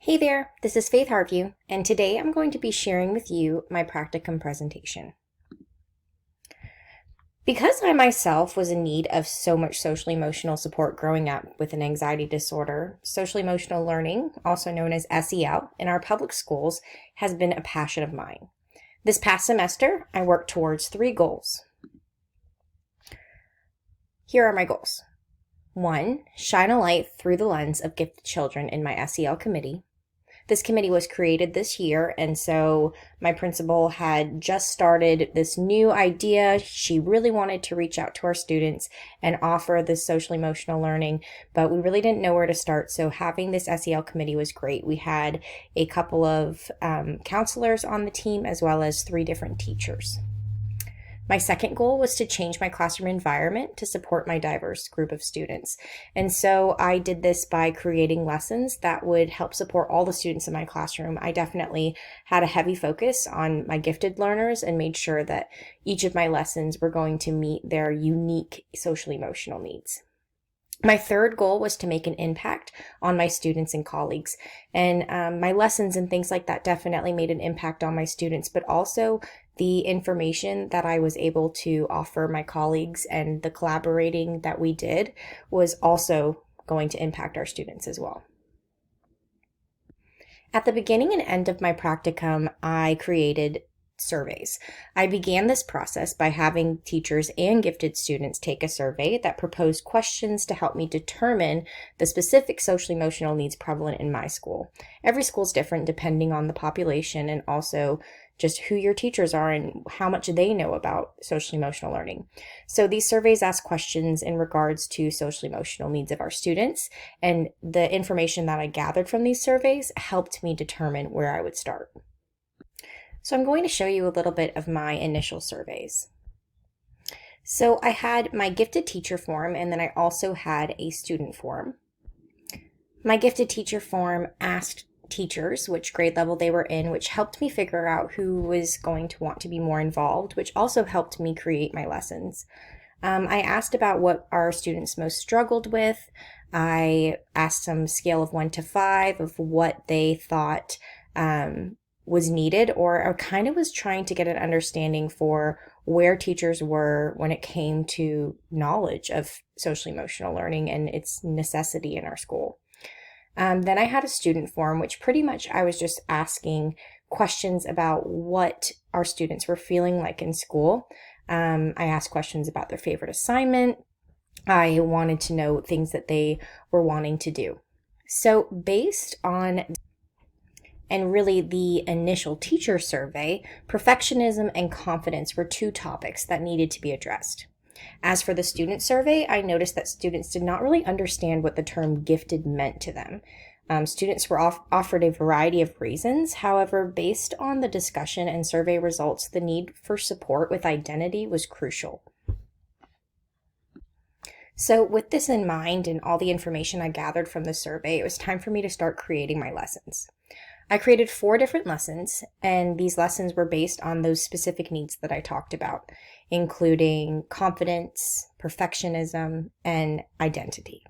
Hey there, this is Faith Harvey, and today I'm going to be sharing with you my practicum presentation. Because I myself was in need of so much social emotional support growing up with an anxiety disorder, social emotional learning, also known as SEL, in our public schools has been a passion of mine. This past semester, I worked towards 3 goals. Here are my goals. 1, shine a light through the lens of gifted children in my SEL committee. This committee was created this year, and so my principal had just started this new idea. She really wanted to reach out to our students and offer this social emotional learning, but we really didn't know where to start. So having this SEL committee was great. We had a couple of counselors on the team as well as 3 different teachers. My second goal was to change my classroom environment to support my diverse group of students. And so I did this by creating lessons that would help support all the students in my classroom. I definitely had a heavy focus on my gifted learners and made sure that each of my lessons were going to meet their unique social emotional needs. My third goal was to make an impact on my students and colleagues. And my lessons and things like that definitely made an impact on my students, but also the information that I was able to offer my colleagues and the collaborating that we did was also going to impact our students as well. At the beginning and end of my practicum, I created surveys. I began this process by having teachers and gifted students take a survey that proposed questions to help me determine the specific social emotional needs prevalent in my school. Every school is different depending on the population and also just who your teachers are and how much they know about social emotional learning. So these surveys ask questions in regards to social emotional needs of our students, and the information that I gathered from these surveys helped me determine where I would start. So I'm going to show you a little bit of my initial surveys. So I had my gifted teacher form, and then I also had a student form. My gifted teacher form asked teachers which grade level they were in, which helped me figure out who was going to want to be more involved, which also helped me create my lessons. I asked about what our students most struggled with. I asked them scale of 1 to 5 of what they thought was needed, or I kind of was trying to get an understanding for where teachers were when it came to knowledge of social emotional learning and its necessity in our school. Then I had a student form, which pretty much I was just asking questions about what our students were feeling like in school. I asked questions about their favorite assignment. I wanted to know things that they were wanting to do. So based on and really the initial teacher survey, perfectionism and confidence were 2 topics that needed to be addressed. As for the student survey, I noticed that students did not really understand what the term gifted meant to them. Students were offered a variety of reasons. However, based on the discussion and survey results, the need for support with identity was crucial. So with this in mind and all the information I gathered from the survey, it was time for me to start creating my lessons. I created 4 different lessons, and these lessons were based on those specific needs that I talked about, including confidence, perfectionism, and identity.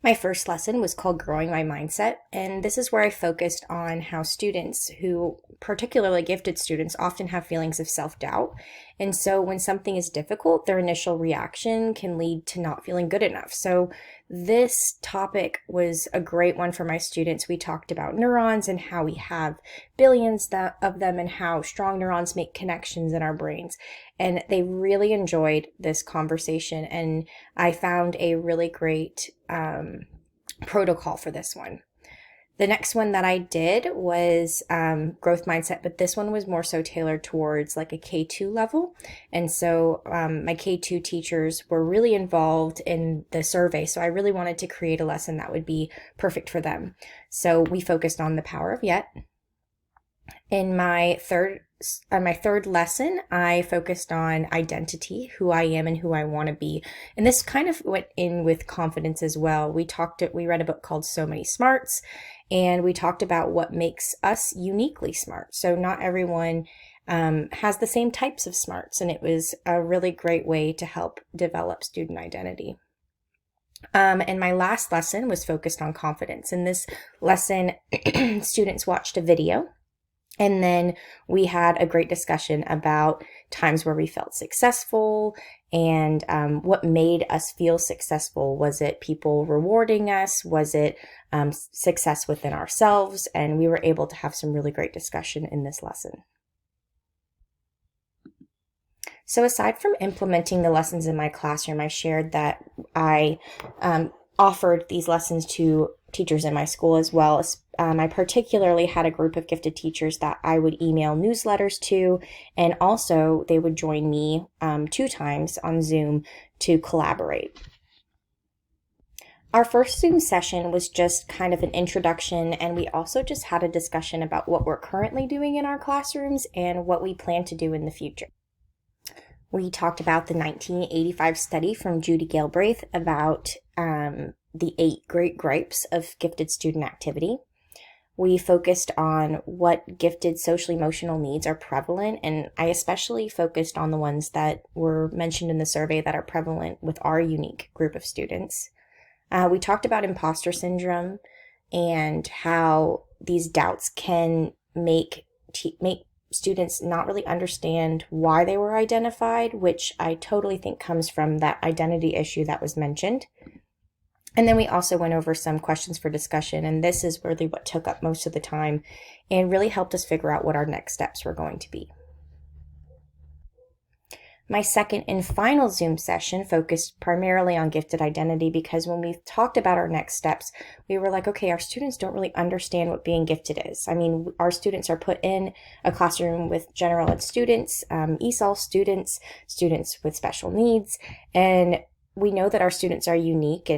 My first lesson was called Growing My Mindset, and this is where I focused on how students who, particularly gifted students, often have feelings of self-doubt. And so when something is difficult, their initial reaction can lead to not feeling good enough. So this topic was a great one for my students. We talked about neurons and how we have billions of them and how strong neurons make connections in our brains. And they really enjoyed this conversation, and I found a really great protocol for this one. The next one that I did was growth mindset, but this one was more so tailored towards like a K2 level. And so my K2 teachers were really involved in the survey. So I really wanted to create a lesson that would be perfect for them. So we focused on the power of yet. In my third lesson, I focused on identity, who I am and who I want to be. And this kind of went in with confidence as well. We read a book called So Many Smarts, and we talked about what makes us uniquely smart. So not everyone has the same types of smarts, and it was a really great way to help develop student identity. And my last lesson was focused on confidence. In this lesson, students watched a video, and then we had a great discussion about times where we felt successful and what made us feel successful. Was it people rewarding us? Was it success within ourselves? And we were able to have some really great discussion in this lesson. So aside from implementing the lessons in my classroom, I shared that I offered these lessons to teachers in my school as well. I particularly had a group of gifted teachers that I would email newsletters to, and also they would join me 2 times on Zoom to collaborate. Our first Zoom session was just kind of an introduction, and we also just had a discussion about what we're currently doing in our classrooms and what we plan to do in the future. We talked about the 1985 study from Judy Galbraith about the 8 great gripes of gifted student activity. We focused on what gifted social emotional needs are prevalent, and I especially focused on the ones that were mentioned in the survey that are prevalent with our unique group of students. We talked about imposter syndrome and how these doubts can make students not really understand why they were identified, which I totally think comes from that identity issue that was mentioned. And then we also went over some questions for discussion, and this is really what took up most of the time and really helped us figure out what our next steps were going to be. My second and final Zoom session focused primarily on gifted identity, because when we talked about our next steps, we were like, okay, our students don't really understand what being gifted is. I mean, our students are put in a classroom with general ed students, ESOL students, students with special needs, and we know that our students are unique,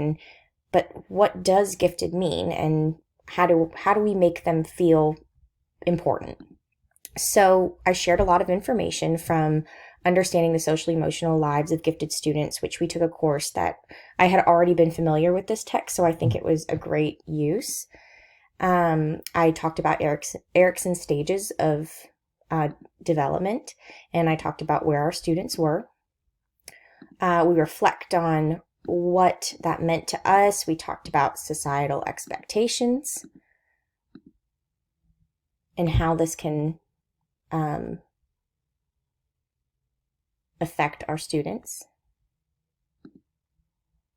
but what does gifted mean, and how do we make them feel important? So I shared a lot of information from Understanding the Social Emotional Lives of Gifted Students, which we took a course that I had already been familiar with this text, so I think it was a great use. I talked about Erickson's stages of development, and I talked about where our students were. We reflect on what that meant to us. We talked about societal expectations and how this can affect our students.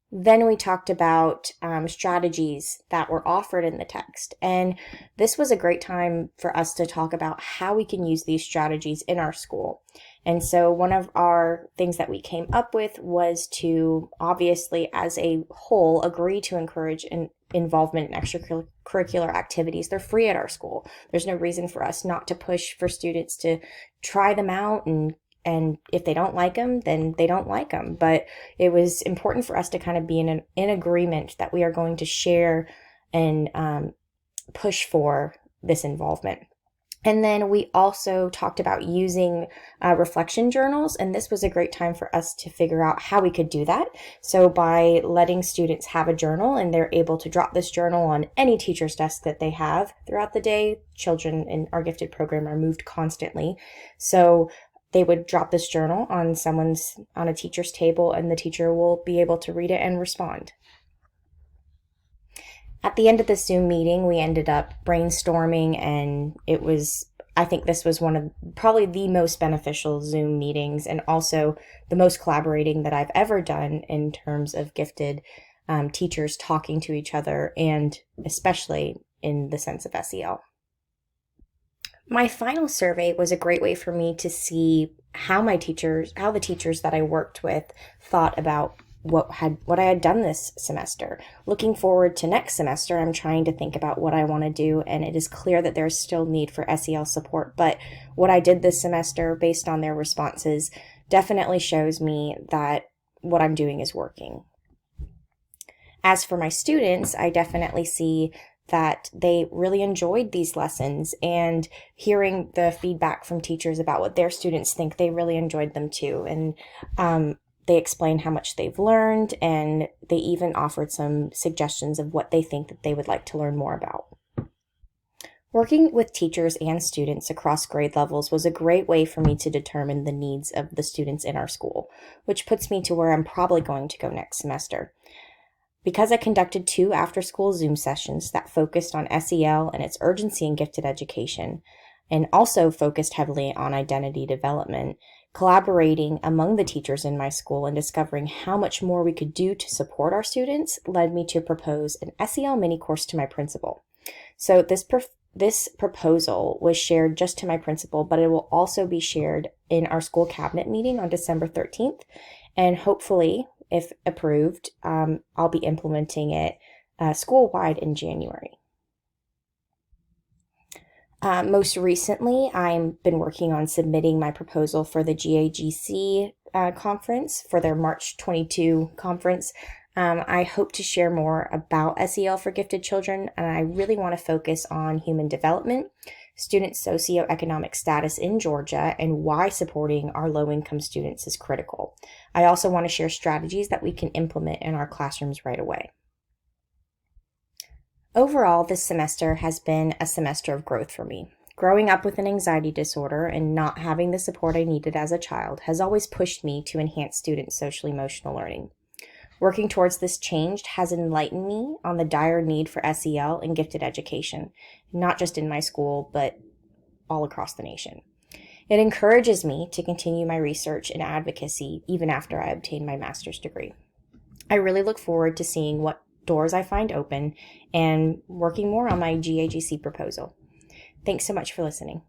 Then we talked about strategies that were offered in the text. And this was a great time for us to talk about how we can use these strategies in our school. And so one of our things that we came up with was to, obviously, as a whole, agree to encourage involvement in extracurricular activities. They're free at our school. There's no reason for us not to push for students to try them out, and if they don't like them, then they don't like them. But it was important for us to kind of be in agreement that we are going to share and push for this involvement. And then we also talked about using reflection journals, and this was a great time for us to figure out how we could do that. So by letting students have a journal, and they're able to drop this journal on any teacher's desk that they have throughout the day. Children in our gifted program are moved constantly. So they would drop this journal on a teacher's table, and the teacher will be able to read it and respond. At the end of the Zoom meeting, we ended up brainstorming, and I think this was one of probably the most beneficial Zoom meetings, and also the most collaborating that I've ever done in terms of gifted teachers talking to each other, and especially in the sense of SEL. My final survey was a great way for me to see how the teachers that I worked with thought about what I had done this semester. Looking forward to next semester, I'm trying to think about what I want to do, and it is clear that there's still need for SEL support, but what I did this semester based on their responses definitely shows me that what I'm doing is working. As for my students, I definitely see that they really enjoyed these lessons, and hearing the feedback from teachers about what their students think, they really enjoyed them too. And they explained how much they've learned, and they even offered some suggestions of what they think that they would like to learn more about. Working with teachers and students across grade levels was a great way for me to determine the needs of the students in our school, which puts me to where I'm probably going to go next semester. Because I conducted 2 after-school Zoom sessions that focused on SEL and its urgency in gifted education, and also focused heavily on identity development, collaborating among the teachers in my school and discovering how much more we could do to support our students led me to propose an SEL mini course to my principal. So this proposal was shared just to my principal, but it will also be shared in our school cabinet meeting on December 13th. And hopefully, if approved, I'll be implementing it school-wide in January. Most recently, I've been working on submitting my proposal for the GAGC conference, for their March 22 conference. I hope to share more about SEL for gifted children, and I really want to focus on human development, student socioeconomic status in Georgia, and why supporting our low-income students is critical. I also want to share strategies that we can implement in our classrooms right away. Overall, this semester has been a semester of growth for me. Growing up with an anxiety disorder and not having the support I needed as a child has always pushed me to enhance students' social-emotional learning. Working towards this change has enlightened me on the dire need for SEL and gifted education, not just in my school, but all across the nation. It encourages me to continue my research and advocacy even after I obtain my master's degree. I really look forward to seeing what doors I find open and working more on my GAGC proposal. Thanks so much for listening.